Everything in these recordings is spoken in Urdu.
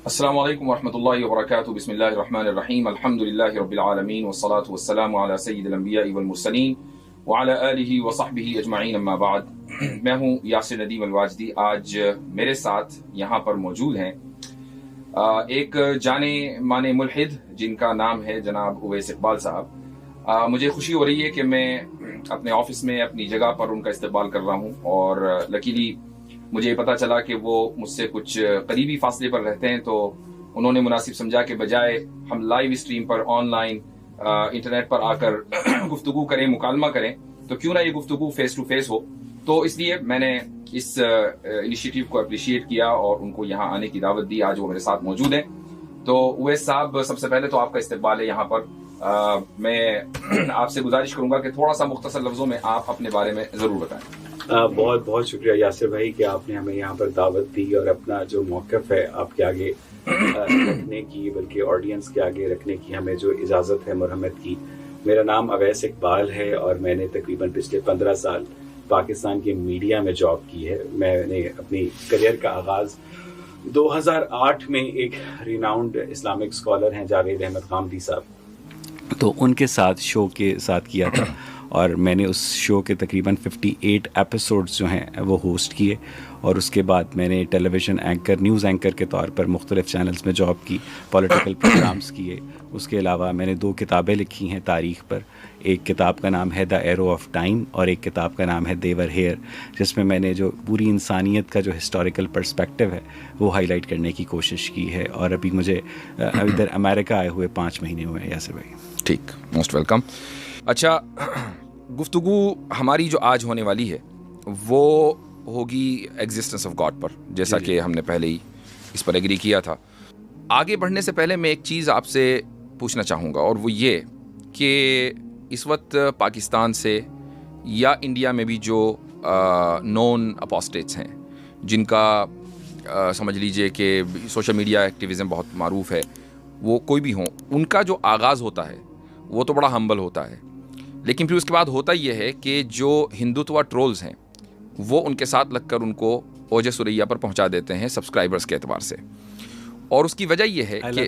السلام علیکم ورحمۃ اللہ وبرکاتہ. بسم اللہ الرحمن الرحیم. الحمد للہ رب العالمین والصلاة والسلام علی سید الانبیاء والمرسلین وعلی آلہ وصحبہ اجمعین. اما بعد. میں ہوں یاسر ندیم الواجدی. آج میرے ساتھ یہاں پر موجود ہیں ایک جانے مانے ملحد جن کا نام ہے جناب اویس اقبال صاحب. مجھے خوشی ہو رہی ہے کہ میں اپنے آفس میں اپنی جگہ پر ان کا استقبال کر رہا ہوں، اور لکیلی مجھے پتا چلا کہ وہ مجھ سے کچھ قریبی فاصلے پر رہتے ہیں، تو انہوں نے مناسب سمجھا کہ بجائے ہم لائیو اسٹریم پر آن لائن انٹرنیٹ پر آ کر گفتگو کریں، مکالمہ کریں، تو کیوں نہ یہ گفتگو فیس ٹو فیس ہو. تو اس لیے میں نے اس انیشیٹو کو اپریشیٹ کیا اور ان کو یہاں آنے کی دعوت دی. آج وہ میرے ساتھ موجود ہیں. تو اویس صاحب، سب سے پہلے تو آپ کا استقبال ہے یہاں پر. میں آپ سے گزارش کروں گا کہ تھوڑا سا مختصر لفظوں میں آپ اپنے بارے میں ضرور بتائیں. بہت بہت شکریہ یاسر بھائی کہ آپ نے ہمیں یہاں پر دعوت دی اور اپنا جو موقف ہے آپ کے آگے رکھنے کی، بلکہ آڈینس کے آگے رکھنے کی ہمیں جو اجازت ہے مرحمت کی. میرا نام اویس اقبال ہے اور میں نے تقریباً پچھلے 15 سال پاکستان کے میڈیا میں جاب کی ہے. میں نے اپنی کریئر کا آغاز 2008 میں ایک ریناؤنڈ اسلامک اسکالر ہیں جاوید احمد غامدی صاحب، تو ان کے ساتھ شو کے ساتھ کیا تھا، اور میں نے اس شو کے تقریباً 58 ایپیسوڈز جو ہیں وہ ہوسٹ کیے. اور اس کے بعد میں نے ٹیلی ویژن اینکر، نیوز اینکر کے طور پر مختلف چینلز میں جاب کی، پولیٹیکل پروگرامز کیے. اس کے علاوہ میں نے 2 کتابیں لکھی ہیں تاریخ پر. ایک کتاب کا نام ہے دا ایرو آف ٹائم، اور ایک کتاب کا نام ہے دے ور ہیئر، جس میں میں نے جو پوری انسانیت کا جو ہسٹوریکل پرسپیکٹو ہے وہ ہائی لائٹ کرنے کی کوشش کی ہے. اور ابھی مجھے ادھر امریکہ آئے ہوئے 5 مہینے ہوئے ہیں یاسر بھائی. ٹھیک، موسٹ ویلکم. اچھا، گفتگو ہماری جو آج ہونے والی ہے وہ ہوگی ایگزسٹنس آف گاڈ پر، جیسا کہ ہم نے پہلے ہی اس پر ایگری کیا تھا. آگے بڑھنے سے پہلے میں ایک چیز آپ سے پوچھنا چاہوں گا، اور وہ یہ کہ اس وقت پاکستان سے یا انڈیا میں بھی جو نون اپوسٹیٹس ہیں، جن کا سمجھ لیجئے کہ سوشل میڈیا ایکٹیویزم بہت معروف ہے، وہ کوئی بھی ہوں، ان کا جو آغاز ہوتا ہے وہ تو بڑا ہمبل ہوتا ہے. لیکن پھر اس کے بعد ہوتا یہ ہے کہ جو ہندوتوا ٹرولز ہیں وہ ان کے ساتھ لگ کر ان کو اوج سریا پر پہنچا دیتے ہیں سبسکرائبرز کے اعتبار سے. اور اس کی وجہ یہ ہے کہ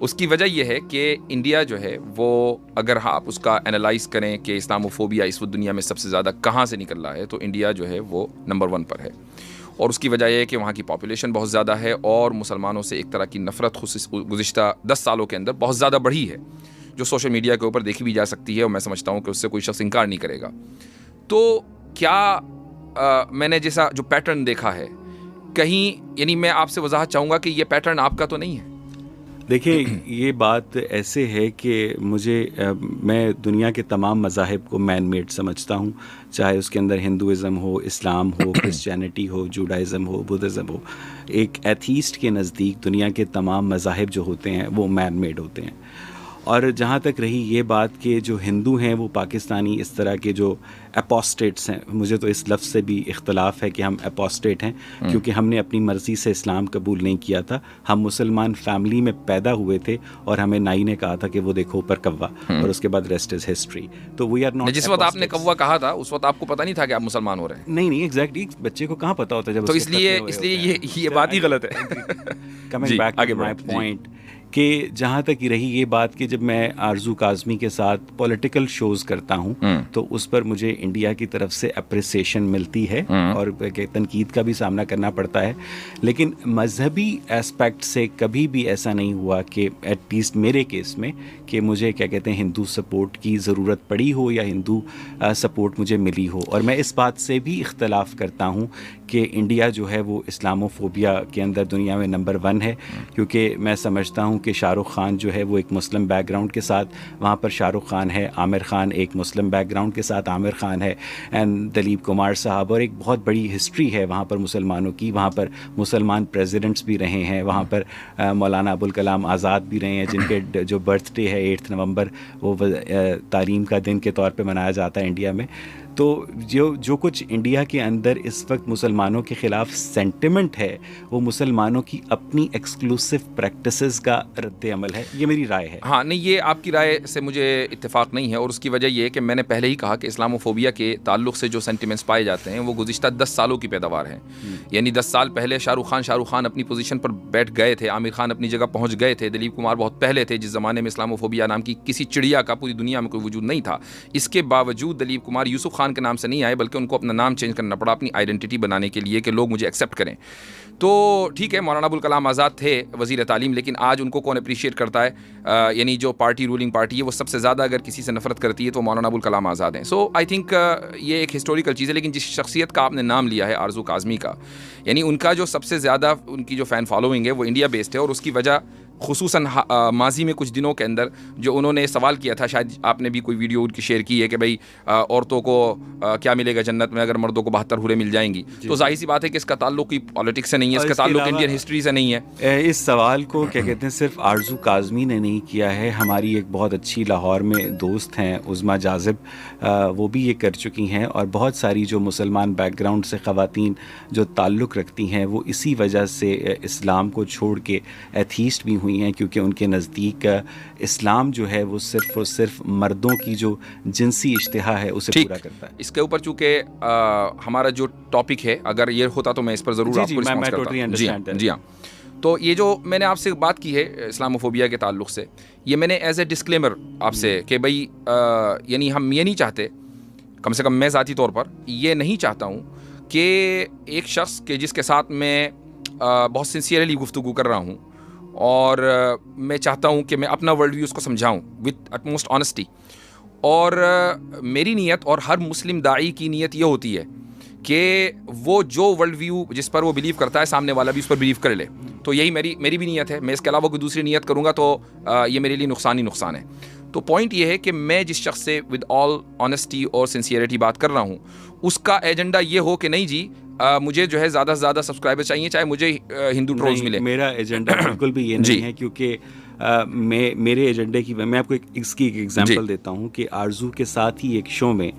اس کی وجہ یہ ہے کہ انڈیا جو ہے وہ، اگر آپ اس کا انالائز کریں کہ اسلاموفوبیا اس وقت دنیا میں سب سے زیادہ کہاں سے نکل رہا ہے، تو انڈیا جو ہے وہ نمبر 1 پر ہے. اور اس کی وجہ یہ ہے کہ وہاں کی پاپولیشن بہت زیادہ ہے، اور مسلمانوں سے ایک طرح کی نفرت گزشتہ 10 سالوں کے اندر بہت زیادہ بڑھی ہے، جو سوشل میڈیا کے اوپر دیکھی بھی جا سکتی ہے، اور میں سمجھتا ہوں کہ اس سے کوئی شخص انکار نہیں کرے گا. تو کیا میں نے جیسا جو پیٹرن دیکھا ہے کہیں، یعنی میں آپ سے وضاحت چاہوں گا کہ یہ پیٹرن آپ کا تو نہیں ہے؟ دیکھیں، یہ بات ایسے ہے کہ میں دنیا کے تمام مذاہب کو مین میڈ سمجھتا ہوں، چاہے اس کے اندر ہندوازم ہو، اسلام ہو، کرسچینٹی ہو، جوڈائزم ہو، بدھزم ہو. ایک ایتھیسٹ کے نزدیک دنیا کے تمام مذاہب جو ہوتے ہیں وہ مین میڈ ہوتے ہیں. اور جہاں تک رہی یہ بات کہ جو ہندو ہیں وہ پاکستانی اس طرح کے جو اپوسٹیٹس ہیں، مجھے تو اس لفظ سے بھی اختلاف ہے کہ ہم اپوسٹیٹ ہیں، کیونکہ ہم نے اپنی مرضی سے اسلام قبول نہیں کیا تھا. ہم مسلمان فیملی میں پیدا ہوئے تھے، اور ہمیں نائی نے کہا تھا کہ وہ دیکھو اوپر کوا، اور اس کے بعد ریسٹ از ہسٹری. تو وی آر ناٹ. جس وقت آپ نے کوا کہا تھا اس وقت آپ کو پتہ نہیں تھا کہ آپ مسلمان ہو رہے ہیں؟ نہیں ایگزیکٹلی، بچے کو کہاں پتہ ہوتا ہے جب. تو اس لیے یہ بات ہی غلط ہے. Coming back to my point, کہ جہاں تک یہ رہی یہ بات کہ جب میں آرزو کاظمی کے ساتھ پولیٹیکل شوز کرتا ہوں تو اس پر مجھے انڈیا کی طرف سے اپریسیشن ملتی ہے، اور تنقید کا بھی سامنا کرنا پڑتا ہے. لیکن مذہبی اسپیکٹ سے کبھی بھی ایسا نہیں ہوا کہ ایٹ لیسٹ میرے کیس میں کہ مجھے کیا کہتے ہیں ہندو سپورٹ کی ضرورت پڑی ہو یا ہندو سپورٹ مجھے ملی ہو. اور میں اس بات سے بھی اختلاف کرتا ہوں کہ انڈیا جو ہے وہ اسلاموفوبیا کے اندر دنیا میں نمبر 1 ہے، کیونکہ میں سمجھتا ہوں کہ شاہ رخ خان جو ہے وہ ایک مسلم بیک گراؤنڈ کے ساتھ وہاں پر شاہ رخ خان ہے، عامر خان ایک مسلم بیک گراؤنڈ کے ساتھ عامر خان ہے، اینڈ دلیپ کمار صاحب، اور ایک بہت بڑی ہسٹری ہے وہاں پر مسلمانوں کی. وہاں پر مسلمان پریزیڈنٹس بھی رہے ہیں، وہاں پر مولانا ابوالکلام آزاد بھی رہے ہیں، جن کے جو برتھ ڈے ہے 8 نومبر وہ تعلیم کا دن کے طور پہ منایا جاتا ہے انڈیا میں. تو جو کچھ انڈیا کے اندر اس وقت مسلمانوں کے خلاف سینٹیمنٹ ہے وہ مسلمانوں کی اپنی ایکسکلوسیو پریکٹسز کا رد عمل ہے. یہ میری رائے ہے. ہاں نہیں، یہ آپ کی رائے سے مجھے اتفاق نہیں ہے، اور اس کی وجہ یہ ہے کہ میں نے پہلے ہی کہا کہ اسلاموفوبیا کے تعلق سے جو سینٹیمنٹس پائے جاتے ہیں وہ گزشتہ 10 سالوں کی پیداوار ہیں. یعنی 10 سال پہلے شاہ رخ خان اپنی پوزیشن پر بیٹھ گئے تھے، عامر خان اپنی جگہ پہنچ گئے تھے، دلیپ کمار بہت پہلے تھے جس زمانے میں اسلاموفوبیا نام کی کسی چڑیا کا پوری دنیا میں کوئی وجود نہیں تھا. اس کے باوجود دلیپ کمار یوسف خان کے نام سے نہیں آئے بلکہ ان کو اپنا نام چینج کرنا پڑا اپنی آئیڈینٹی بنانے کے لیے کہ لوگ مجھے ایکسیپٹ کریں. تو ٹھیک ہے، مولانا ابوالکلام آزاد تھے وزیر تعلیم، لیکن آج ان کو کون اپریشیٹ کرتا ہے؟ یعنی جو پارٹی رولنگ پارٹی ہے وہ سب سے زیادہ اگر کسی سے نفرت کرتی ہے تو مولانا ابوالکلام آزاد ہیں. سو آئی تھنک یہ ایک ہسٹوریکل چیز ہے. لیکن جس شخصیت کا آپ نے نام لیا ہے آرزو کاظمی کا، یعنی ان کا جو سب سے زیادہ ان کی جو فین فالوئنگ ہے وہ انڈیا بیسڈ ہے، اور اس کی وجہ خصوصاً ماضی میں کچھ دنوں کے اندر جو انہوں نے سوال کیا تھا، شاید آپ نے بھی کوئی ویڈیو ان کی شیئر کی ہے کہ بھائی عورتوں کو کیا ملے گا جنت میں اگر مردوں کو 72 حوریں مل جائیں گی. تو ظاہر سی بات ہے کہ اس کا تعلق کوئی پالیٹکس سے نہیں ہے، اس کا تعلق انڈین ہسٹری سے نہیں ہے. اس سوال کو کیا کہتے ہیں صرف آرزو کاظمی نے نہیں کیا ہے، ہماری ایک بہت اچھی لاہور میں دوست ہیں عظمیٰ جاذب، وہ بھی یہ کر چکی ہیں. اور بہت ساری جو مسلمان بیک گراؤنڈ سے خواتین جو تعلق رکھتی ہیں وہ اسی وجہ سے اسلام کو چھوڑ کے ایتھیسٹ بھی ہوئی ہیں، کیونکہ ان کے نزدیک اسلام جو ہے وہ صرف اور صرف مردوں کی جو جنسی اشتہا ہے اسے پورا کرتا ہے. اس کے اوپر چونکہ ہمارا جو ٹاپک ہے اگر یہ ہوتا تو میں اس پر ضرور آپ کو رسپانس کرتا. جی ہاں، تو یہ جو میں نے آپ سے بات کی ہے اسلاموفوبیا کے تعلق سے، یہ میں نے ایز اے ڈسکلیمر آپ سے کہ بھائی یعنی ہم یہ نہیں چاہتے، کم سے کم میں ذاتی طور پر یہ نہیں چاہتا ہوں کہ ایک شخص کے جس کے ساتھ میں بہت سنسیئرلی گفتگو کر رہا ہوں اور میں چاہتا ہوں کہ میں اپنا ورلڈ ویو اس کو سمجھاؤں وتھ اٹموسٹ آنیسٹی، اور میری نیت اور ہر مسلم داعی کی نیت یہ ہوتی ہے کہ وہ جو ورلڈ ویو جس پر وہ بلیو کرتا ہے سامنے والا بھی اس پر بلیو کر لے. تو یہی میری بھی نیت ہے. میں اس کے علاوہ کوئی دوسری نیت کروں گا تو یہ میرے لیے نقصان ہی نقصان ہے. تو پوائنٹ یہ ہے کہ میں جس شخص سے ود آل آنیسٹی اور سنسیئرٹی بات کر رہا ہوں اس کا ایجنڈا یہ ہو کہ نہیں جی مجھے جو ہے زیادہ سے زیادہ سبسکرائبر چاہیے چاہے مجھے ہندو ٹرولز ملے. میرا ایجنڈا بالکل بھی یہ نہیں ہے، کیونکہ میرے ایجنڈے کی میں آپ کو اس کی ایک ایگزامپل دیتا ہوں کہ آرزو کے ساتھ ہی ایک شو میں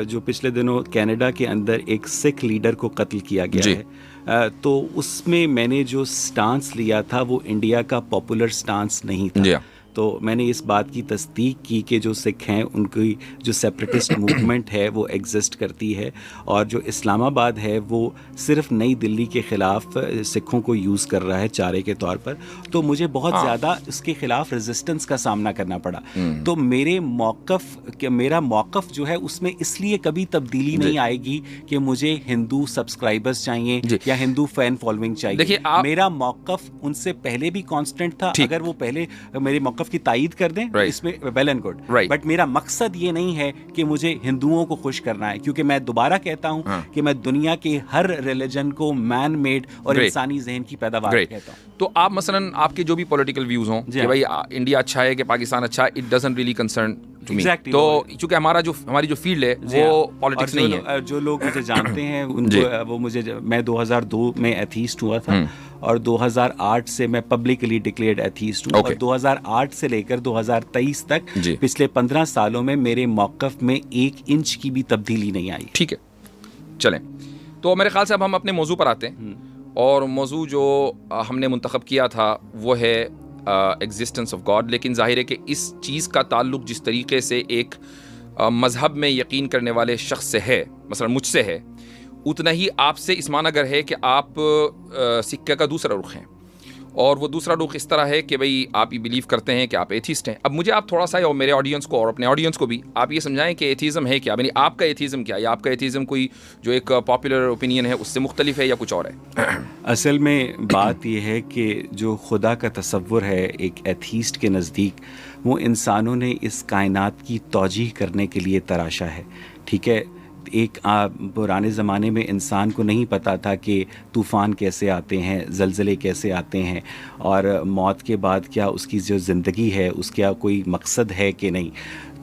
جو پچھلے دنوں کینیڈا کے اندر ایک سکھ لیڈر کو قتل کیا گیا ہے، تو اس میں نے جو سٹانس لیا تھا وہ انڈیا کا پاپولر سٹانس نہیں تھا. تو میں نے اس بات کی تصدیق کی کہ جو سکھ ہیں ان کی جو سیپریٹسٹ موومنٹ ہے وہ ایگزسٹ کرتی ہے، اور جو اسلام آباد ہے وہ صرف نئی دلی کے خلاف سکھوں کو یوز کر رہا ہے چارے کے طور پر. تو مجھے بہت زیادہ اس کے خلاف ریزسٹنس کا سامنا کرنا پڑا. تو میرا موقف جو ہے اس میں اس لیے کبھی تبدیلی نہیں آئے گی کہ مجھے ہندو سبسکرائبرز چاہیے یا ہندو فین فالوئنگ چاہیے. میرا موقف ان سے پہلے بھی کانسٹنٹ تھا. اگر وہ پہلے میرے موقف کی تائید کر دیں اس میں ویل اینڈ گڈ، بٹ میرا مقصد یہ نہیں ہے کہ مجھے ہندوؤں کو خوش کرنا ہے، کیونکہ میں دوبارہ کہتا ہوں کہ میں دنیا کے ہر ریلیجن کو مین میڈ اور انسانی ذہن کی پیداوار کہتا ہوں. تو آپ مثلاً آپ کے جو بھی پولیٹیکل ویوز ہوں کہ بھائی انڈیا اچھا ہے کہ پاکستان اچھا ہے، it doesn't really concern to me. تو چونکہ ہماری جو فیلڈ ہے وہ پالیٹکس نہیں ہے. جو لوگ مجھے جانتے ہیں ان کو وہ میں 2002 میں ایتھیسٹ ہوا تھا اور 2008 سے میں پبلکلی ڈکلیئرڈ ایتھیسٹ ہوں، اور 2008 سے لے کر 2023 تک پچھلے 15 سالوں میں میرے موقف میں 1 انچ کی بھی تبدیلی نہیں آئی. ٹھیک ہے، چلیں تو میرے خیال سے اب ہم اپنے موضوع پر آتے ہیں، اور موضوع جو ہم نے منتخب کیا تھا وہ ہے ایگزسٹنس آف گاڈ. لیکن ظاہر ہے کہ اس چیز کا تعلق جس طریقے سے ایک مذہب میں یقین کرنے والے شخص سے ہے، مثلا مجھ سے ہے، اتنا ہی آپ سے اس معنی اگر ہے کہ آپ سکے کا دوسرا رخ ہیں، اور وہ دوسرا رخ اس طرح ہے کہ بھئی آپ یہ بلیو کرتے ہیں کہ آپ ایتھیسٹ ہیں. اب مجھے آپ تھوڑا سا اور میرے آڈینس کو اور اپنے آڈینس کو بھی آپ یہ سمجھائیں کہ ایتھیزم ہے کیا، یعنی آپ کا ایتھیزم کیا، یا آپ کا ایتھیزم کوئی جو ایک پاپولر اوپینین ہے اس سے مختلف ہے یا کچھ اور ہے. اصل میں بات یہ ہے کہ جو خدا کا تصور ہے ایک ایتھیسٹ کے نزدیک، وہ انسانوں نے اس کائنات کی توجیہ کرنے کے لیے تراشا ہے. ٹھیک ہے، ایک پرانے زمانے میں انسان کو نہیں پتا تھا کہ طوفان کیسے آتے ہیں، زلزلے کیسے آتے ہیں، اور موت کے بعد کیا اس کی جو زندگی ہے اس کا کوئی مقصد ہے کہ نہیں.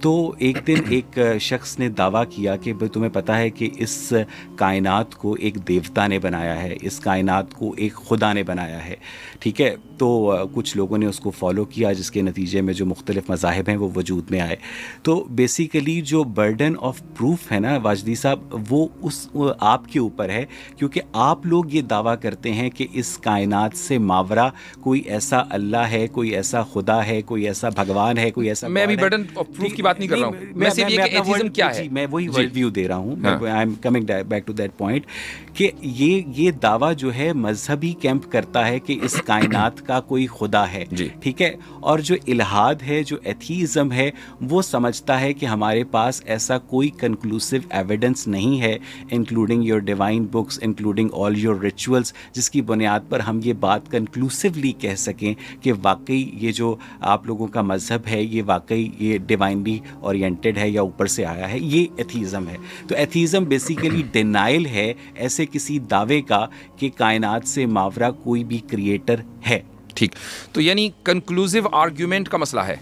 تو ایک دن ایک شخص نے دعویٰ کیا کہ بھئی تمہیں پتہ ہے کہ اس کائنات کو ایک دیوتا نے بنایا ہے, اس کائنات کو ایک خدا نے بنایا ہے, ٹھیک ہے. تو کچھ لوگوں نے اس کو فالو کیا, جس کے نتیجے میں جو مختلف مذاہب ہیں وہ وجود میں آئے. تو بیسیکلی جو برڈن آف پروف ہے نا واجدی صاحب, وہ آپ کے اوپر ہے, کیونکہ آپ لوگ یہ دعویٰ کرتے ہیں کہ اس کائنات سے ماورا کوئی ایسا اللہ ہے, کوئی ایسا خدا ہے, کوئی ایسا بھگوان ہے, کوئی ایسا. میں بھی برڈن آف پروف کی بات نہیں کر رہا ہوں, میں صرف یہ کہ ایتھیزم کیا ہے, میں وہی ورلڈ ویو دے رہا ہوں. I am coming back to that point کہ یہ دعویٰ جو ہے مذہبی کیمپ کرتا ہے کہ اس کائنات کا کوئی خدا ہے, ٹھیک ہے. اور جو الہاد ہے, جو ایتھیزم ہے, وہ سمجھتا ہے کہ ہمارے پاس ایسا کوئی کنکلوسیو ایویڈنس نہیں ہے, including your divine books, including all your rituals, جس کی بنیاد پر ہم یہ بات کنکلوسیولی کہہ سکیں کہ واقعی یہ جو آپ لوگوں کا مذہب ہے یہ واقعی یہ ڈیوائنلی اورینٹڈ ہے یا اوپر سے آیا ہے. یہ ایتھیزم ہے. تو ایتھیزم بیسیکلی ڈینائل ہے ایسے کسی دعوے کا کہ کائنات سے ماورا کوئی بھی کریٹر ہے. ٹھیک, تو یعنی کنکلوزیو آرگیومنٹ کا مسئلہ ہے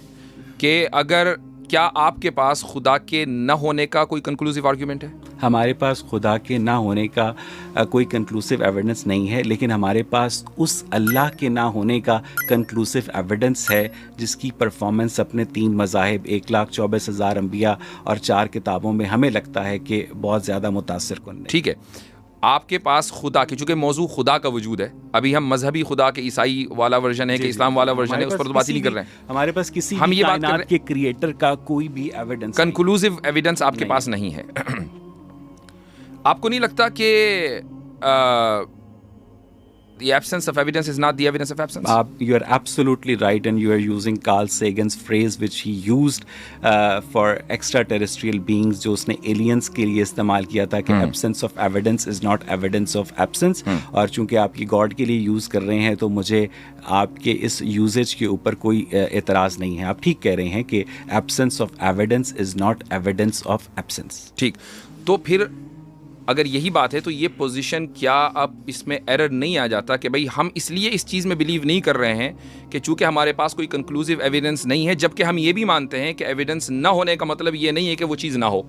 کہ اگر کیا آپ کے پاس خدا کے نہ ہونے کا کوئی کنکلوزیو آرگیومنٹ ہے؟ ہمارے پاس خدا کے نہ ہونے کا کوئی کنکلوسیو ایویڈنس نہیں ہے, لیکن ہمارے پاس اس اللہ کے نہ ہونے کا کنکلوسیو ایویڈنس ہے جس کی پرفارمنس اپنے 3 مذاہب, 1,24,000 انبیاء اور 4 کتابوں میں ہمیں لگتا ہے کہ بہت زیادہ متاثر کن ہے. ٹھیک ہے, آپ کے پاس خدا کی, چونکہ موضوع خدا کا وجود ہے, ابھی ہم مذہبی خدا کے عیسائی والا ورژن ہے کہ اسلام والا ورژن ہے, اس پر تو بات ہی نہیں کر رہے ہیں. ہمارے پاس کسی ہم یہ بات کائنات کے کریٹر کا کوئی بھی ایویڈنس, کنکلوزیو ایویڈنس آپ کے پاس نہیں ہے. آپ کو نہیں لگتا کہ the absence of evidence is not the evidence of absence? You are absolutely right, and you are using Carl Sagan's phrase which he used for extraterrestrial beings, جو اس نے aliens کے لیے استعمال کیا تھا کہ absence of evidence is not evidence of absence. اور چونکہ آپ یہ گاڈ کے لیے یوز کر رہے ہیں تو مجھے آپ کے اس یوزیج کے اوپر کوئی اعتراض نہیں ہے. آپ ٹھیک کہہ رہے ہیں کہ absence of evidence is not evidence of absence. ٹھیک, تو پھر اگر یہی بات ہے تو یہ پوزیشن کیا اب اس میں ایرر نہیں آ جاتا کہ بھئی ہم اس لیے اس چیز میں بلیو نہیں کر رہے ہیں کہ چونکہ ہمارے پاس کوئی کنکلوزیو ایویڈنس نہیں ہے, جبکہ ہم یہ بھی مانتے ہیں کہ ایویڈنس نہ ہونے کا مطلب یہ نہیں ہے کہ وہ چیز نہ ہو.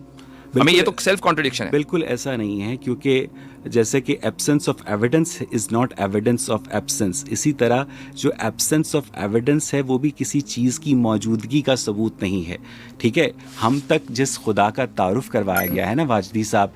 ہمیں یہ تو سیلف کانٹرڈکشن ہے. بالکل ایسا نہیں ہے, کیونکہ جیسے کہ absence of evidence is not evidence of absence, اسی طرح جو ایبسنس آف ایویڈنس ہے وہ بھی کسی چیز کی موجودگی کا ثبوت نہیں ہے. ٹھیک ہے, ہم تک جس خدا کا تعارف کروایا گیا ہے نا واجدی صاحب,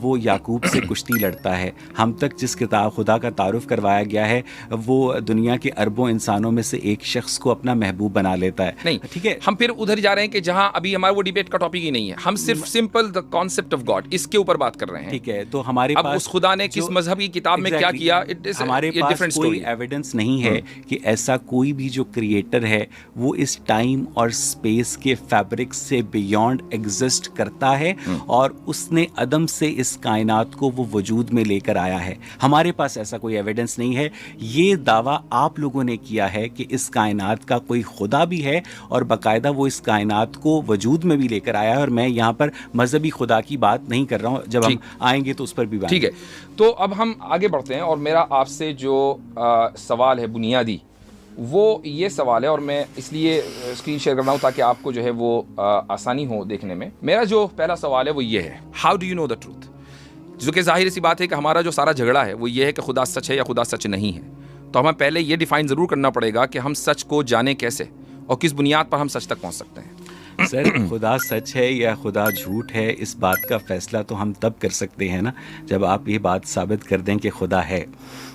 وہ یعقوب سے کشتی لڑتا ہے. ہم تک جس خدا کا تعارف کروایا گیا ہے وہ دنیا کے اربوں انسانوں میں سے ایک شخص کو اپنا محبوب بنا لیتا ہے. نہیں, ٹھیک ہے, ہم پھر ادھر جا رہے ہیں کہ جہاں ابھی ہمارا وہ ڈیبیٹ کا ٹاپک ہی نہیں ہے, ہم صرف simple the concept of God اس کے اوپر بات کر رہے ہیں. ٹھیک ہے, تو ہمارے اب اس خدا نے کس مذہبی کتاب میں کیا کیا, ہمارے پاس کوئی ایویڈنس نہیں ہے کہ ایسا کوئی بھی جو کریٹر ہے وہ اس ٹائم اور اسپیس کے فیبرک سے بیونڈ ایگزسٹ کرتا ہے اور اس نے عدم سے اس کائنات کو وہ وجود میں لے کر آیا ہے. ہمارے پاس ایسا کوئی ایویڈنس نہیں ہے. یہ دعویٰ آپ لوگوں نے کیا ہے کہ اس کائنات کا کوئی خدا بھی ہے اور باقاعدہ وہ اس کائنات کو وجود میں بھی لے کر آیا ہے, اور میں یہاں پر مذہبی خدا کی بات نہیں کر رہا ہوں, جب ہم آئیں گے تو اس پر بھی بات. ٹھیک ہے, تو اب ہم آگے بڑھتے ہیں, اور میرا آپ سے جو سوال ہے بنیادی وہ یہ سوال ہے, اور میں اس لیے اسکرین شیئر کر رہا ہوں تاکہ آپ کو جو ہے وہ آسانی ہو دیکھنے میں. میرا جو پہلا سوال ہے وہ یہ ہے, how do you know the truth? جو کہ ظاہر سی بات ہے کہ ہمارا جو سارا جھگڑا ہے وہ یہ ہے کہ خدا سچ ہے یا خدا سچ نہیں ہے. تو ہمیں پہلے یہ ڈیفائن ضرور کرنا پڑے گا کہ ہم سچ کو جانیں کیسے اور کس بنیاد پر ہم سچ تک پہنچ سکتے ہیں. سر, خدا سچ ہے یا خدا جھوٹ ہے اس بات کا فیصلہ تو ہم تب کر سکتے ہیں نا جب آپ یہ بات ثابت کر دیں کہ خدا ہے.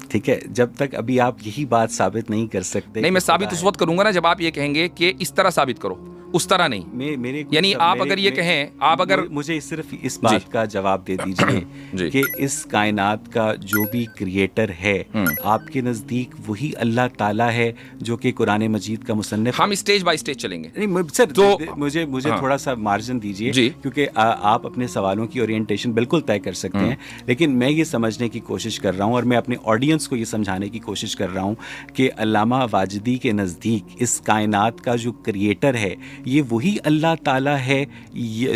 ٹھیک ہے, جب تک ابھی آپ یہی بات ثابت نہیں کر سکتے. نہیں, میں ثابت اس وقت کروں گا نا جب آپ یہ کہیں گے کہ اس طرح ثابت کرو, اس طرح نہیں. یعنی آپ اگر یہ کہیں, آپ اگر مجھے صرف اس بات کا جواب دے دیجئے کہ اس کائنات کا جو بھی کریٹر ہے آپ کے نزدیک وہی اللہ تعالیٰ ہے جو کہ قرآن مجید کا مصنف. ہم اسٹیج بائی اسٹیج چلیں گے. نہیں سر, تو مجھے تھوڑا سا مارجن دیجیے, کیونکہ آپ اپنے سوالوں کی اورینٹیشن بالکل طے کر سکتے ہیں, لیکن میں یہ سمجھنے کی کوشش کر رہا ہوں اور میں اپنے آڈینس کو یہ سمجھانے کی کوشش کر رہا ہوں کہ علامہ واجدی کے نزدیک اس کائنات کا جو کریٹر ہے یہ وہی اللہ تعالیٰ ہے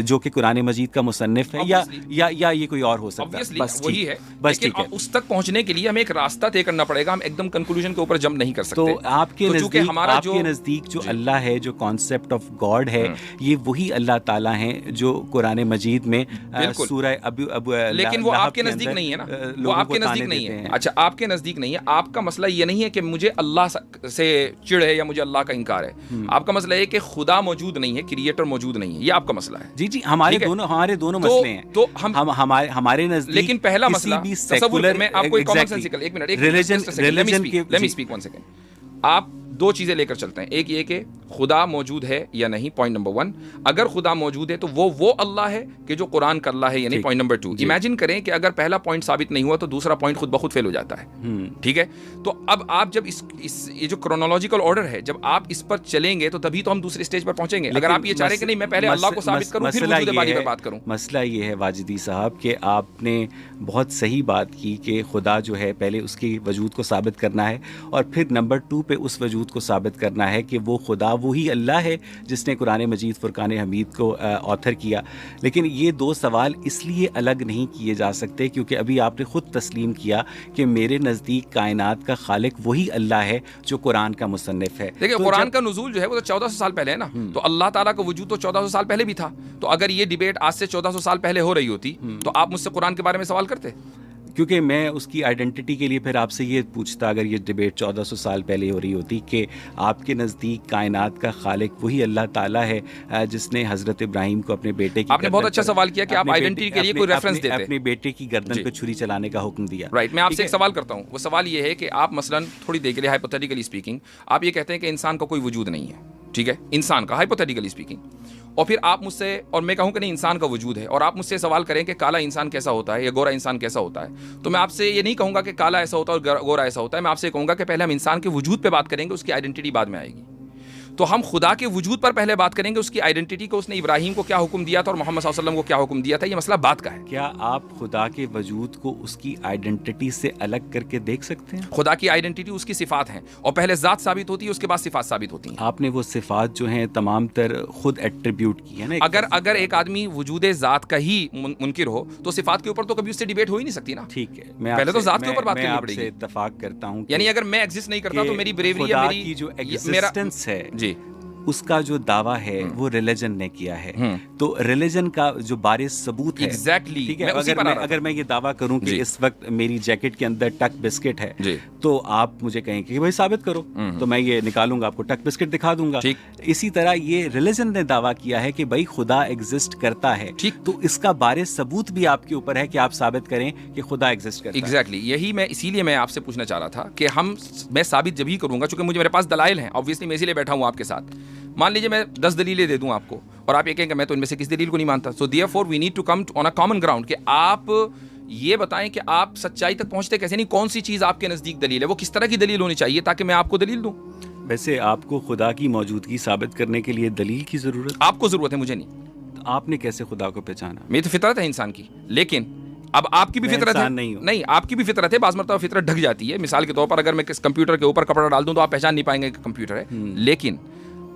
جو کہ قرآن مجید کا مصنف ہے یا یہ کوئی اور ہو سکتا ہے؟ بس وہی ہے، لیکن اس تک پہنچنے کے لیے ہمیں ایک راستہ طے کرنا پڑے گا، ہم ایک دم کنکلوژن کے اوپر جمپ نہیں کر سکتے۔ تو آپ کے نزدیک جو اللہ ہے، جو کانسیپٹ آف گاڈ ہے، یہ وہی اللہ تعالیٰ ہیں جو قرآن مجید میں سورہ لیکن وہ آپ کے نزدیک نہیں ہے نا، وہ آپ کے نزدیک نہیں ہے۔ اچھا، آپ کے نزدیک نہیں ہے، آپ کا مسئلہ یہ نہیں ہے کہ مجھے اللہ سے چڑ ہے یا مجھے اللہ کا انکار ہے، آپ کا مسئلہ ہے کہ خدا موجود نہیں ہے، کریٹر موجود نہیں ہے، یہ آپ کا مسئلہ ہے۔ جی ہمارے دونوں مسئلے ہیں۔ تو ہمارے نزدیک لیکن پہلا مسئلہ تصور میں آپ کو ایک کامن سینسیکل، ایک minute, let me speak one second, آپ دو چیزیں لے کر چلتے ہیں، ایک یہ کہ خدا موجود ہے یا نہیں، پوائنٹ نمبر 1۔ اگر خدا موجود ہے تو وہ اللہ ہے کہ جو قرآن کا اللہ ہے یا نہیں، پوائنٹ نمبر 2۔ امیجن کریں کہ اگر پہلا پوائنٹ ثابت نہیں ہوا تو دوسرا پوائنٹ خود بخود فیل ہو جاتا ہے، ٹھیک ہے؟ تو اب آپ جب یہ جو کرونالوجیکل آرڈر ہے، جب آپ اس پر چلیں گے تو تبھی تو ہم دوسرے اسٹیج پر پہنچیں گے۔ اگر آپ یہ چاہ رہے کہ نہیں میں پہلے اللہ کو ثابت کروں پھر وجود باقی پر بات کروں۔ مسئلہ یہ ہے واجدی صاحب کہ آپ نے بہت صحیح بات کی کہ خدا جو ہے پہلے اس کے وجود کو ثابت کرنا ہے اور پھر نمبر 2 پہ اس وجود کو ثابت کرنا ہے کہ وہ خدا وہی اللہ ہے جس نے قرآن مجید فرقان حمید کو آتھر کیا۔ لیکن یہ دو سوال اس لیے الگ نہیں کیے جا سکتے کیونکہ ابھی آپ نے خود تسلیم کیا کہ میرے نزدیک کائنات کا خالق وہی اللہ ہے جو قرآن کا مصنف ہے۔ دیکھیں قرآن کا نزول جو ہے وہ تو 1400 سال پہلے ہے نا، تو اللہ تعالیٰ کا وجود تو 1400 سال پہلے بھی تھا۔ تو اگر یہ ڈیبیٹ آج سے 1400 سال پہلے ہو رہی ہوتی تو آپ مجھ سے قرآن کے بارے میں سوال کرتے؟ کیونکہ میں اس کی آئیڈینٹی کے لیے پھر آپ سے یہ پوچھتا، اگر یہ ڈیبیٹ 1400 سال پہلے ہو رہی ہوتی کہ آپ کے نزدیک کائنات کا خالق وہی اللہ تعالیٰ ہے جس نے حضرت ابراہیم کو اپنے بیٹے کی، آپ نے بہت اچھا سوال کیا کہ آپ آئیڈینٹی کے لیے کوئی ریفرنس دیتے، اپنے بیٹے کی گردن پہ چھری چلانے کا حکم دیا۔ رائٹ، میں آپ سے ایک سوال کرتا ہوں، وہ سوال یہ ہے کہ آپ مثلاً تھوڑی دیر کے لیے ہائپوتھیٹیکلی اسپیکنگ آپ یہ کہتے ہیں کہ انسان کا کوئی وجود نہیں ہے، ٹھیک ہے، انسان کا ہائپوتھیٹیکلی اسپیکنگ، اور پھر آپ مجھ سے اور میں کہوں کہ نہیں انسان کا وجود ہے، اور آپ مجھ سے سوال کریں کہ کالا انسان کیسا ہوتا ہے یا گورا انسان کیسا ہوتا ہے، تو میں آپ سے یہ نہیں کہوں گا کہ کالا ایسا ہوتا ہے اور گورا ایسا ہوتا ہے، میں آپ سے کہوں گا کہ پہلے ہم انسان کے وجود پہ بات کریں گے، اس کی آئیڈینٹی بعد میں آئے گی۔ تو ہم خدا کے وجود پر پہلے بات کریں گے، اس کی آئیڈینٹی کو، اس نے ابراہیم کو کیا حکم دیا تھا اور محمد صلی اللہ علیہ وسلم کو کیا حکم دیا تھا، یہ مسئلہ بات کا ہے۔ کیا آپ خدا کے وجود کو اس کی آئیڈینٹی سے الگ کر کے دیکھ سکتے ہیں؟ خدا کی آئیڈینٹی اس کی صفات ہیں، اور پہلے ذات ثابت ہوتی ہے، اس کے بعد صفات ثابت ہوتی ہیں۔ آپ نے وہ صفات جو ہیں تمام تر خود ایٹریبیوٹ کی ہے نا۔ اگر ایک آدمی وجود ذات کا ہی منکر ہو تو صفات کے اوپر تو کبھی اس سے ڈیبیٹ ہو ہی نہیں سکتی نا۔ ٹھیک ہے، پہلے تو ذات کے اوپر بات کرنی پڑے گی۔ میں آپ سے اتفاق کرتا ہوں، یعنی اگر میں ایگزسٹ نہیں کرتا تو میری بریوری یا میری جو ایگزسٹنس ہے جی اس کا جو دعویٰ ہے وہ ریلیجن نے کیا ہے، تو ریلیجن کا جو بارز ثبوت ہے، ٹھیک ہے، اگر میں یہ دعویٰ کروں کہ اس وقت میری جیکٹ کے اندر ٹک بسکٹ ہے تو آپ مجھے کہیں کہ بھائی ثابت کرو، تو میں یہ نکالوں گا، آپ کو ٹک بسکٹ دکھا دوں گا۔ اسی طرح یہ ریلیجن نے دعویٰ کیا ہے کہ بھائی خدا ایگزسٹ کرتا ہے، تو اس کا بارز ثبوت بھی آپ کے اوپر ہے کہ آپ ثابت کریں کہ خدا ایگزسٹ کرتا ہے۔ ایگزیکٹلی، یہی میں اسی لیے میں آپ سے پوچھنا چاہ رہا تھا کہ میں ثابت جب ہی کروں گا، چونکہ مجھے میرے پاس دلائل ہیں، obviously میں اسی لیے بیٹھا ہوں آپ کے ساتھ۔ مان لیجیے میں 10 دلیلیں دے دوں آپ کو اور آپ یہ کہیں کہ میں تو ان میں سے کس دلیل کو نہیں مانتا، so therefore we need to come on a common ground کہ آپ یہ بتائیں کہ آپ سچائی تک پہنچتے کیسے، نہیں کون سی چیز آپ کے نزدیک دلیل ہے، وہ کس طرح کی دلیل ہونی چاہیے تاکہ میں آپ کو دلیل دوں۔ ویسے آپ کو خدا کی موجودگی ثابت کرنے کے لیے دلیل کی ضرورت؟ آپ کو ضرورت ہے، مجھے نہیں۔ آپ نے کیسے خدا کو پہچانا؟ میری تو فطرت ہے انسان کی، لیکن اب آپ کی بھی فطرت ہے، نہیں آپ کی بھی فطرت ہے، بعض مرتبہ فطرت ڈھک جاتی ہے۔ مثال کے طور پر اگر میں کس کمپیوٹر کے اوپر کپڑا ڈال دوں تو آپ پہچان نہیں پائیں گے کہ کمپیوٹر ہے، لیکن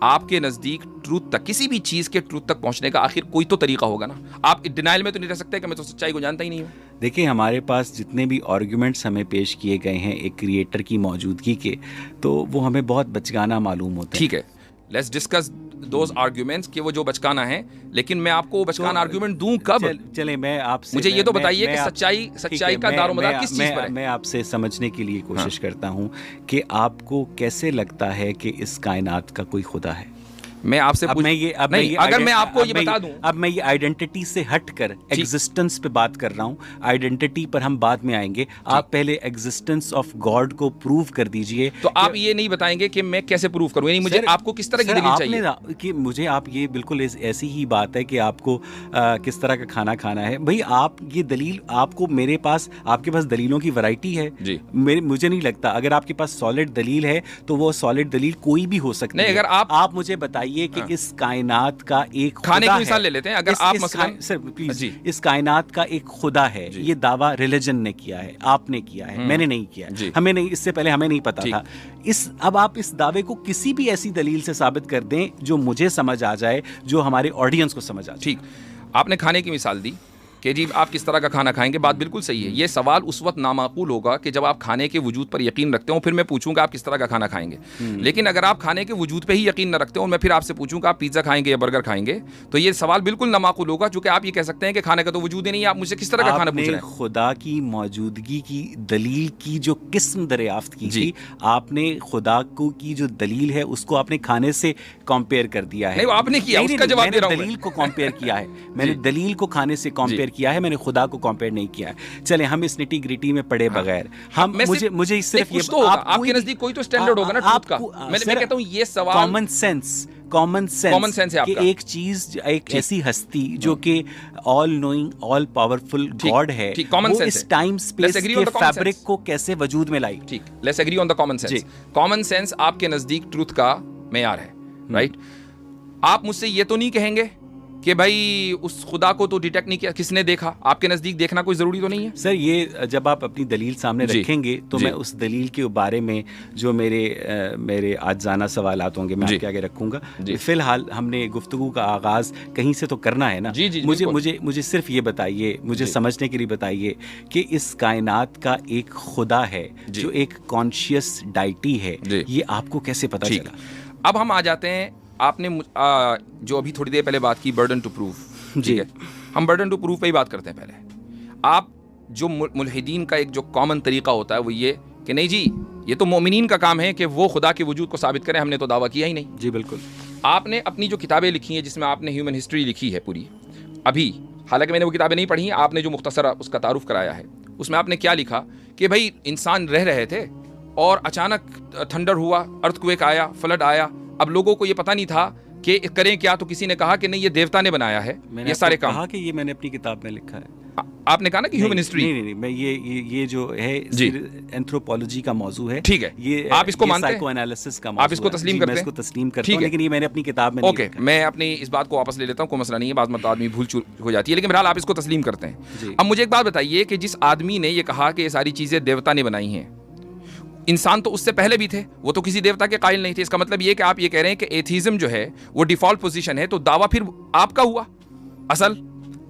آپ کے نزدیک ٹروتھ تک، کسی بھی چیز کے ٹروتھ تک پہنچنے کا آخر کوئی تو طریقہ ہوگا نا۔ آپ ڈینائل میں تو نہیں رہ سکتے کہ میں تو سچائی کو جانتا ہی نہیں ہوں۔ دیکھیں ہمارے پاس جتنے بھی آرگیومنٹس ہمیں پیش کیے گئے ہیں ایک کریٹر کی موجودگی کے، تو وہ ہمیں بہت بچگانہ معلوم ہوتے ہیں۔ ٹھیک ہے، لیٹس ڈسکس دوز آرگیومنٹس کہ وہ جو بچکانہ ہیں، لیکن میں آپ کو وہ بچکانہ آرگیومنٹ دوں کب؟ چلیں میں آپ سے، مجھے یہ تو بتائیے کہ سچائی کا دار و مدار کس چیز پر ہے؟ میں آپ سے سمجھنے کے لیے کوشش کرتا ہوں کہ آپ کو کیسے لگتا ہے کہ اس کائنات کا کوئی خدا ہے؟ میں آپ سے اگر میں آپ کو یہ بتا دوں، اب میں یہ آئیڈینٹی سے ہٹ کر ایگزسٹنس پہ بات کر رہا ہوں، آئیڈینٹی پر ہم بعد میں آئیں گے، آپ پہلے ایگزسٹنس آف گاڈ کو پروو کر دیجئے۔ تو آپ یہ نہیں بتائیں گے کہ میں کیسے پروو کروں، یعنی مجھے آپ کو کس طرح کی دلیل چاہیے؟ کہ مجھے آپ یہ بالکل ایسی ہی بات ہے کہ آپ کو کس طرح کا کھانا کھانا ہے، بھائی آپ یہ دلیل، آپ کو میرے پاس، آپ کے پاس دلیلوں کی ورائٹی ہے، مجھے نہیں لگتا اگر آپ کے پاس سالڈ دلیل ہے تو وہ سالڈ دلیل کوئی بھی ہو سکتی ہے۔ اگر آپ مجھے بتائیے بتائیے کہ اس کائنات کا ایک کھانے کی مثال لے لیتے ہیں. اگر آپ مثلاً سر پلیز اس کائنات کا ایک خدا ہے, یہ دعویٰ ریلیجن نے کیا ہے, آپ نے کیا ہے, میں نے نہیں کیا ہے, ہمیں نہیں, اس سے پہلے ہمیں نہیں پتا تھا. اب آپ اس دعوے کو کسی بھی ایسی دلیل سے ثابت کر دیں جو مجھے سمجھ آ جائے, جو ہمارے آڈینس کو سمجھ آ جائے. ٹھیک, آپ نے کھانے کی مثال دی کہ جی آپ کس طرح کا کھانا کھائیں گے, بات بالکل صحیح ہے. یہ سوال اس وقت نامعقول ہوگا کہ جب آپ کھانے کے وجود پر یقین رکھتے ہوں, پھر میں پوچھوں گا آپ کس طرح کا کھانا کھائیں گے. لیکن اگر آپ کھانے کے وجود پہ ہی یقین نہ رکھتے ہوں, میں پھر آپ سے پوچھوں گا آپ پیزا کھائیں گے یا برگر کھائیں گے, تو یہ سوال بالکل نامعقول ہوگا, چونکہ آپ یہ کہہ سکتے ہیں کہ کھانے کا تو وجود ہی نہیں ہے, آپ مجھ سے کس طرح کا کھانا پوچھ رہے ہیں. خدا کی موجودگی کی دلیل کی جو قسم دریافت کی تھی, آپ نے خدا کو کی جو دلیل ہے اس کو آپ نے کھانے سے کمپیئر کر دیا ہے. نہیں, آپ نے کیا, اس کا جواب دے رہا ہوں. دلیل کو کمپیئر کیا ہے, میں نے دلیل کو کھانے سے کمپیئر کیا ہے, میں نے خدا کو کمپیئر نہیں کیا ہے. چلیں ہم اس نٹی گریٹی میں پڑے بغیر, مجھے صرف یہ, آپ کے نزدیک کوئی تو سٹینڈرڈ ہوگا نا ٹروتھ کا. میں کہتا ہوں یہ سوال کامن سینس کہ ایک چیز, ایک ایسی ہستی جو کہ all knowing, all powerful God ہے, وہ اس ٹائم اسپیس کے فیبرک کو کیسے وجود میں لائی. ٹھیک, let's agree on the common sense. Common sense آپ کے نزدیک ٹروتھ کا معیار ہے, رائٹ. آپ مجھ سے یہ تو نہیں کہیں گے کہ بھائی اس خدا کو تو ڈیٹیکٹ نہیں کیا, کس نے دیکھا, آپ کے نزدیک دیکھنا کوئی ضروری تو نہیں ہے. سر یہ جب آپ اپنی دلیل سامنے رکھیں گے تو میں اس دلیل کے بارے میں جو میرے آجزانہ سوالات ہوں گے میں آپ کے آگے رکھوں گا. فی الحال ہم نے گفتگو کا آغاز کہیں سے تو کرنا ہے نا. مجھے صرف یہ بتائیے, مجھے سمجھنے کے لیے بتائیے کہ اس کائنات کا ایک خدا ہے جو ایک کانشیس ڈائٹی ہے, یہ آپ کو کیسے پتہ چلا؟ اب ہم آ جاتے ہیں, آپ نے جو ابھی تھوڑی دیر پہلے بات کی برڈن ٹو پروف, ٹھیک ہے, ہم برڈن ٹو پروف پہ ہی بات کرتے ہیں. پہلے آپ جو ملحدین کا ایک جو کامن طریقہ ہوتا ہے وہ یہ کہ نہیں جی یہ تو مومنین کا کام ہے کہ وہ خدا کے وجود کو ثابت کریں, ہم نے تو دعویٰ کیا ہی نہیں. جی بالکل. آپ نے اپنی جو کتابیں لکھی ہیں جس میں آپ نے ہیومن ہسٹری لکھی ہے پوری, ابھی حالانکہ میں نے وہ کتابیں نہیں پڑھی ہیں, آپ نے جو مختصر اس کا تعارف کرایا ہے اس میں آپ نے کیا لکھا کہ بھائی انسان رہ رہے تھے اور اچانک تھنڈر ہوا, ارتھ کویک آیا, فلڈ آیا. اب لوگوں کو یہ پتہ نہیں تھا کہ کریں کیا, تو کسی نے کہا کہ نہیں یہ دیوتا نے بنایا ہے یہ سارے کام. کہا کہ یہ میں نے اپنی کتاب میں لکھا ہے. آپ نے کہا نا کہ ہیومن ہسٹری. نہیں, میں یہ جو ہے اینتھروپولوجی کا موضوع ہے, ٹھیک ہے, یہ آپ اس کو مانتے ہیں, سائیکو انالیسس کا موضوع ہے, آپ اس کو تسلیم کرتے ہیں. میں اس کو تسلیم کرتا ہوں, لیکن یہ میں نے اپنی کتاب میں نہیں لکھا. میں اپنی اس بات کو واپس لے لیتا ہوں, کوئی مسئلہ نہیں ہے, بعض مرتبہ آدمی بھول چوک ہو جاتی ہے, لیکن بہرحال آپ اس کو تسلیم کرتے ہیں. اب مجھے ایک بات بتائیے کہ جس آدمی نے یہ کہا کہ یہ ساری چیزیں دیوتا نے بنائی ہیں, انسان تو اس سے پہلے بھی تھے, وہ تو کسی دیوتا کے قائل نہیں تھے. اس کا مطلب یہ کہ آپ یہ کہہ رہے ہیں کہ ایتھیزم جو ہے وہ ڈیفالٹ پوزیشن ہے, تو دعویٰ پھر آپ کا ہوا. اصل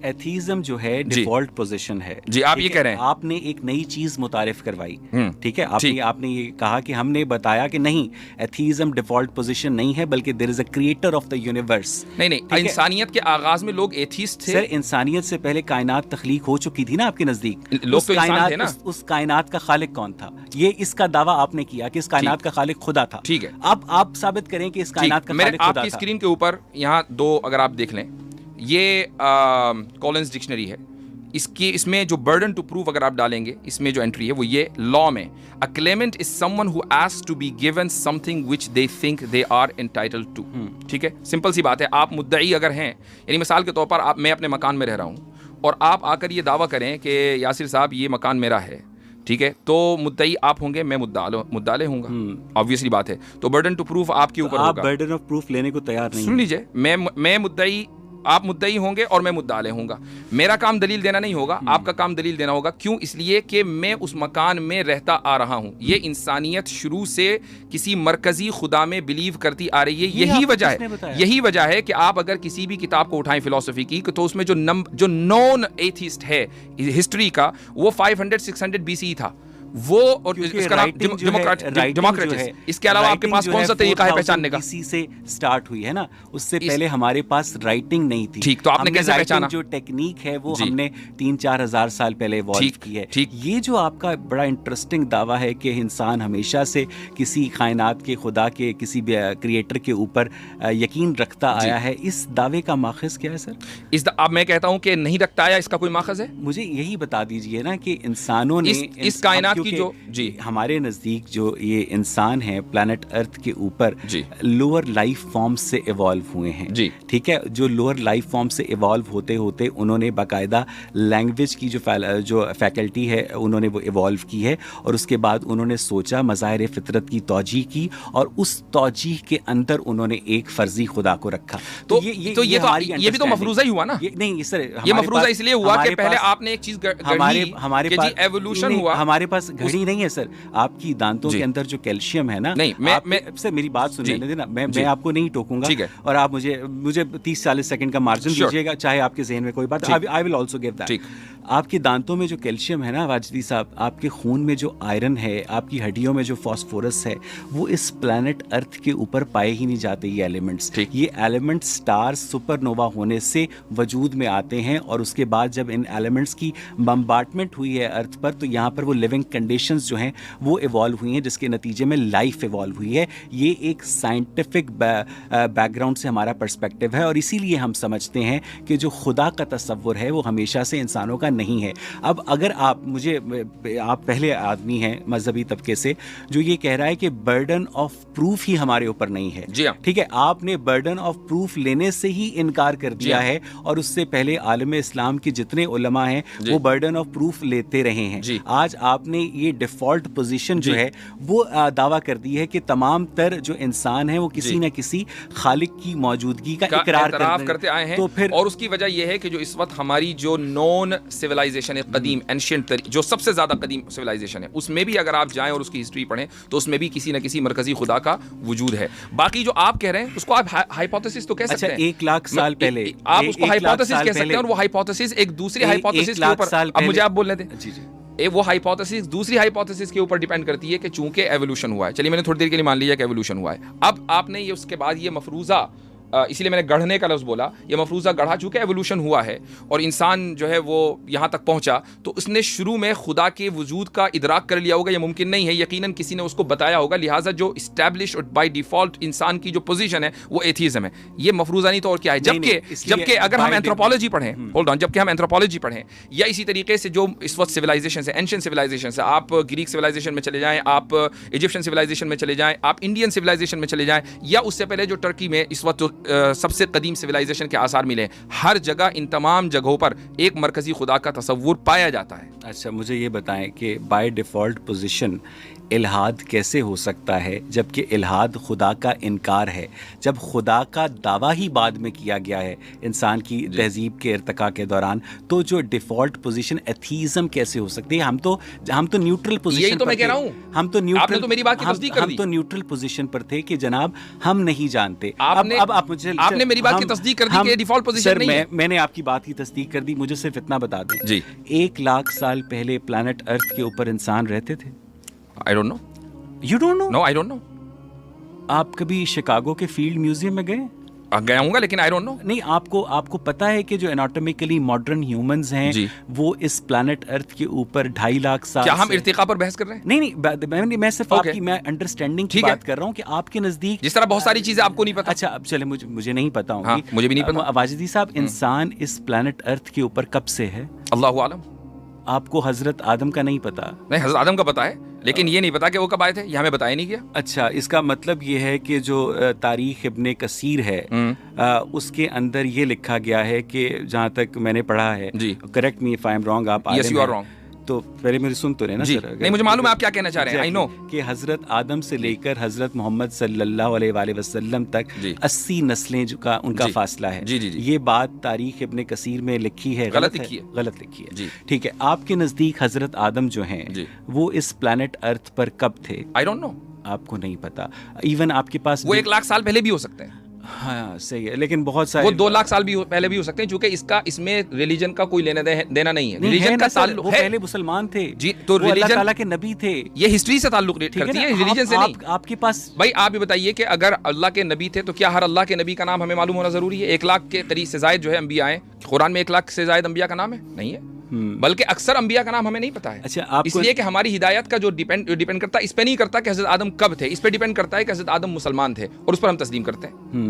ایتھیزم جو ہے ڈیفالٹ پوزیشن ہے. جی آپ یہ کہہ رہے ہیں, آپ نے ایک نئی چیز متعارف کروائی, ٹھیک ہے, آپ نے یہ کہا کہ ہم نے بتایا کہ نہیں ایتھیزم ڈیفالٹ پوزیشن نہیں ہے, بلکہ there is a creator of the universe. نہیں, انسانیت کے آغاز میں لوگ ایتھیسٹ تھے. سر انسانیت سے پہلے کائنات تخلیق ہو چکی تھی نا آپ کے نزدیک. لوگ تو انسان تھے نا. اس کائنات کا خالق کون تھا, یہ اس کا دعویٰ آپ نے کیا کہ اس کائنات کا خالق خدا تھا. ٹھیک ہے, آپ ثابت کریں کہ اس کائنات کا خالق خدا تھا. آپ کی اسکرین کے اوپر یہاں دو اگر آپ دیکھ لیں, یہ کولنز ڈکشنری ہے, اس میں جو برڈن ٹو پروف اگر آپ ڈالیں گے, اس میں جو انٹری ہے وہ یہ لا میں a claimant is someone who asks to be given something which they think they are entitled to. ٹھیک ہے, سمپل سی بات ہے. آپ مدعی اگر ہیں, یعنی مثال کے طور پر میں اپنے مکان میں رہ رہا ہوں اور آپ آ کر یہ دعویٰ کریں کہ یاسر صاحب یہ مکان میرا ہے, ٹھیک ہے, تو مدعی آپ ہوں گے, میں مدعا ہوں گا, obviously بات ہے. تو برڈن ٹو پروف آپ کے اوپر ہوگا. آپ برڈن آف پروف لینے کو تیار نہیں. سن لیجئے, میں مدعی, آپ مدعی ہوں گے اور میں مدعا علیہ ہوں گا. میرا کام دلیل دینا نہیں ہوگا, آپ کا کام دلیل دینا ہوگا. کیوں؟ اس لیے کہ میں اس مکان میں رہتا آ رہا ہوں. یہ انسانیت شروع سے کسی مرکزی خدا میں بلیو کرتی آ رہی ہے. یہی وجہ ہے کہ آپ اگر کسی بھی کتاب کو اٹھائیں فلسفی کی, تو اس میں جو نون ایتھیسٹ ہے ہسٹری کا, وہ 500-600 BCE تھا وہ, اور اس کا نام ڈیموکریٹس. اس کے علاوہ آپ کے پاس کون سا طریقہ ہے پہچاننے کا؟ BC سے سٹارٹ ہوئی ہے نا, اس سے پہلے ہمارے پاس رائٹنگ نہیں تھی. ٹھیک, تو آپ نے کیسے پہچانا؟ جو ٹیکنیک ہے وہ ہم نے 3-4 ہزار سال پہلے ایوالو کی ہے. یہ جو آپ کا بڑا انٹرسٹنگ دعویٰ ہے کہ انسان ہمیشہ سے کسی کائنات کے خدا کے کسی کریٹر کے اوپر یقین رکھتا آیا ہے, اس دعوے کا ماخذ کیا ہے سر؟ اب میں کہتا ہوں کہ نہیں رکھتا آیا, اس کا کوئی ماخذ ہے؟ مجھے یہی بتا دیجئے نا کہ انسانوں نے اس کائنات کی جو جی ہمارے نزدیک جو یہ انسان ہیں پلانٹ ارتھ کے اوپر لوور لائف فارم سے ایوالو ہوئے ہیں جی ٹھیک ہے. جو لوور لائف فارم سے ایوالو ہوتے ہوتے انہوں نے باقاعدہ لینگویج کی جو فیکلٹی ہے انہوں نے وہ ایوالو کی ہے, اور اس کے بعد انہوں نے سوچا, مظاہر فطرت کی توجیہ کی, اور اس توجیہ کے اندر انہوں نے ایک فرضی خدا کو رکھا. تو یہ بھی تو مفروضہ ہی ہوا نا. نہیں سر, یہ مفروضہ اس لیے ہوا کہ پہلے آپ نے ایک چیز ہمارے پاس ایوولوشن ہوا. ہمارے پاس گھڑی نہیں ہے سر. آپ کی دانتوں کے اندر جو کیلشیم ہے نا, نہیں سر میری بات سن لینے دینا, میں آپ کو نہیں ٹوکوں گا, اور آپ مجھے 30-40 سیکنڈ کا مارجن دیجیے گا, چاہے آپ کے ذہن میں کوئی بات, آئی ول آلسو گیو دیٹ. آپ کی دانتوں میں جو کیلشیم ہے نا واجدی صاحب, آپ کے خون میں جو آئرن ہے, آپ کی ہڈیوں میں جو فاسفورس ہے, وہ اس پلانٹ ارتھ کے اوپر پائے ہی نہیں جاتے. یہ ایلیمنٹس, یہ ایلیمنٹس سٹار سپر نووا ہونے سے وجود میں آتے ہیں, اور اس کے بعد جب ان ایلیمنٹس کی بمبارٹمنٹ ہوئی ہے ارتھ پر, تو یہاں پر وہ لیونگ کنڈیشنز جو ہیں وہ ایوالو ہوئی ہیں, جس کے نتیجے میں لائف ایوالو ہوئی ہے. یہ ایک سائنٹیفک بیک گراؤنڈ سے ہمارا پرسپیکٹو ہے, اور اسی لیے ہم سمجھتے ہیں کہ جو خدا کا تصور ہے وہ ہمیشہ سے انسانوں کا نہیں ہے. اب اگر آپ پہلے آدمی ہیں مذہبی طبقے سے جو یہ کہہ رہا ہے کہ برڈن آف پروف ہی ہمارے اوپر نہیں ہے, ٹھیک ہے, آپ نے برڈن آف پروف لینے سے ہی انکار کر دیا ہے, اور اس سے پہلے عالم اسلام کے جتنے علماء ہیں وہ برڈن آف پروف لیتے رہے ہیں. آج آپ نے یہ ڈیفالٹ پوزیشن جو ہے وہ دعویٰ کر دی ہے کہ تمام تر جو انسان ہیں وہ کسی نہ کسی خالق کی موجودگی کا اقرار کرتے آئے ہیں, اور اس کی وجہ یہ ہے کہ جو اس وقت ہماری جو نون سویلائزیشن ہے, قدیم اینشینٹ, جو سب سے زیادہ قدیم سویلائزیشن ہے, اس میں بھی اگر آپ جائیں اور اس کی ہسٹری پڑھیں تو اس میں بھی کسی نہ کسی مرکزی خدا کا وجود ہے. باقی جو آپ کہہ رہے ہیں اس کو آپ ہائپوتھیسس تو کہہ سکتے ہیں. 1 لاکھ سال پہلے آپ اس کو ہائپوتھیسس کہہ سکتے ہیں, اور وہ ہائپوتھیسس ایک دوسری ہائپوتھیسس کے اوپر, اب مجھے آپ بولنے دیں, وہ ہائپوتھیسس دوسری ہائپوتھیسس کے اوپر ڈیپینڈ کرتی ہے کہ چونکہ ایوولوشن ہوا ہے. چلیے میں نے تھوڑی دیر کے لیے مان لیا کہ ایوولوشن ہوا ہے. اب آپ نے یہ اس کے بعد یہ مفروضہ, اسی لیے میں نے گڑھنے کا لفظ بولا, یہ مفروضہ گڑھا چونکہ ایوولوشن ہوا ہے اور انسان جو ہے وہ یہاں تک پہنچا, تو اس نے شروع میں خدا کے وجود کا ادراک کر لیا ہوگا. یہ ممکن نہیں ہے, یقیناً کسی نے اس کو بتایا ہوگا, لہٰذا جو اسٹیبلش بائی ڈیفالٹ انسان کی جو پوزیشن ہے وہ ایتھیزم ہے. یہ مفروضہ نہیں تو اور کیا ہے. جبکہ اگر ہم اینتھروپولوجی پڑھیں, ہولڈ آن, جبکہ ہم اینتھروپولوجی پڑھیں, یا اسی طریقے سے جو اس وقت سویلائزیشن ہے, اینشینٹ سویلائزیشن ہے, آپ گریک سویلائزیشن میں چلے جائیں, آپ ایجپشن سویلائزیشن میں چلے جائیں, آپ انڈین سویلائزیشن میں چلے جائیں, یا اس سے پہلے جو ٹرکی میں اس وقت سب سے قدیم سویلائزیشن کے آثار ملے, ہر جگہ ان تمام جگہوں پر ایک مرکزی خدا کا تصور پایا جاتا ہے. اچھا مجھے یہ بتائیں کہ بائی ڈیفالٹ پوزیشن الہاد کیسے ہو سکتا ہے, جبکہ الہاد خدا کا انکار ہے, جب خدا کا دعویٰ ہی بعد میں کیا گیا ہے انسان کی تہذیب کے ارتقاء کے دوران, تو جو ڈیفالٹ پوزیشن ایتھیزم کیسے ہو سکتی ہے؟ ہم تو نیوٹرل پوزیشن, یہی تو میں کہہ رہا ہوں, ہم تو نیوٹرل, تو میری بات کی تصدیق کر دی, ہم تو نیوٹرل پوزیشن پر تھے کہ جناب ہم نہیں جانتے. آپ نے میری بات کی تصدیق کر دی کہ ڈیفالٹ پوزیشن نہیں ہے. میں نے آپ کی بات کی تصدیق کر دی, مجھے صرف اتنا بتا دیں جی, 1 لاکھ سال پہلے پلانٹ ارتھ کے اوپر انسان رہتے تھے؟ I don't know. You don't know? No, I don't know. آپ کبھی شکاگو کے فیلڈ میوزیم میں گئے؟ گیا ہوں گا, لیکن I don't know. نہیں, آپ کو پتا ہے کہ جو اناٹومیکلی ماڈرن ہیومنز ہیں وہ اس پلانٹ ارتھ کے اوپر 2.5 لاکھ سال, کیا ہم ارتقاء پر بحث کر رہے ہیں؟ نہیں, میں صرف آپ کی میں انڈرسٹینڈنگ کی بات کر رہا ہوں کہ آپ کے نزدیک جس طرح بہت ساری چیزیں آپ کو نہیں پتا. اچھا اب چلے, مجھے نہیں پتا ہوں, مجھے بھی نہیں پتا. واجدی صاحب, انسان اس پلانٹ ارتھ کے اوپر کب سے ہے؟ اللہ عالم. آپ کو حضرت آدم کا نہیں پتا؟ نہیں, حضرت آدم کا پتا ہے, لیکن یہ نہیں پتا کہ وہ کب آئے تھے, یہ ہمیں بتایا نہیں گیا. اچھا, اس کا مطلب یہ ہے کہ جو تاریخ ابن کثیر ہے اس کے اندر یہ لکھا گیا ہے کہ جہاں تک میں نے پڑھا ہے, correct me if I am wrong, آپ یس یو آر رانگ, تو پہلے میری سن تو رہے نا سر. نہیں, مجھے معلوم ہے آپ کیا کہنا چاہ رہے ہیں. آئی نو کہ حضرت آدم سے لے کر حضرت محمد صلی اللہ علیہ وآلہ وسلم تک 80 نسلیں کا ان کا فاصلہ ہے. یہ بات تاریخ ابن کثیر میں لکھی ہے, غلط لکھی ہے. ٹھیک ہے, آپ کے نزدیک حضرت آدم جو ہیں وہ اس پلانٹ ارتھ پر کب تھے؟ I don't know. آپ کو نہیں پتا. ایون آپ کے پاس وہ 1 لاکھ سال پہلے بھی ہو سکتے ہیں. ہاں صحیح ہے, لیکن بہت سارے, وہ 2 لاکھ سال بھی پہلے بھی ہو سکتے ہیں, چونکہ اس میں ریلیجن کا کوئی لینا دینا نہیں ہے. ریلیجن کا تعلق ہے, پہلے مسلمان تھے جی, تو اللہ تعالیٰ کے نبی تھے, یہ ہسٹری سے تعلق کرتی ہے, ریلیجن سے نہیں. آپ کے پاس بھائی آپ یہ بتائیے کہ اگر اللہ کے نبی تھے تو کیا ہر اللہ کے نبی کا نام ہمیں معلوم ہونا ضروری ہے؟ 1 لاکھ کے قریب سے زائد جو ہے انبیاء ہیں, قرآن میں 1 لاکھ سے زائد انبیاء کا نام ہے نہیں ہے, بلکہ اکثر انبیاء کا نام ہمیں نہیں پتا ہے. اچھا, اس لیے کہ ہماری ہدایت کا جو ڈیپینڈ کرتا ہے اس پہ نہیں کرتا کہ حضرت آدم کب تھے, اس پہ ڈیپینڈ کرتا ہے کہ حضرت آدم مسلمان تھے, اور اس پر ہم تسلیم کرتے ہیں.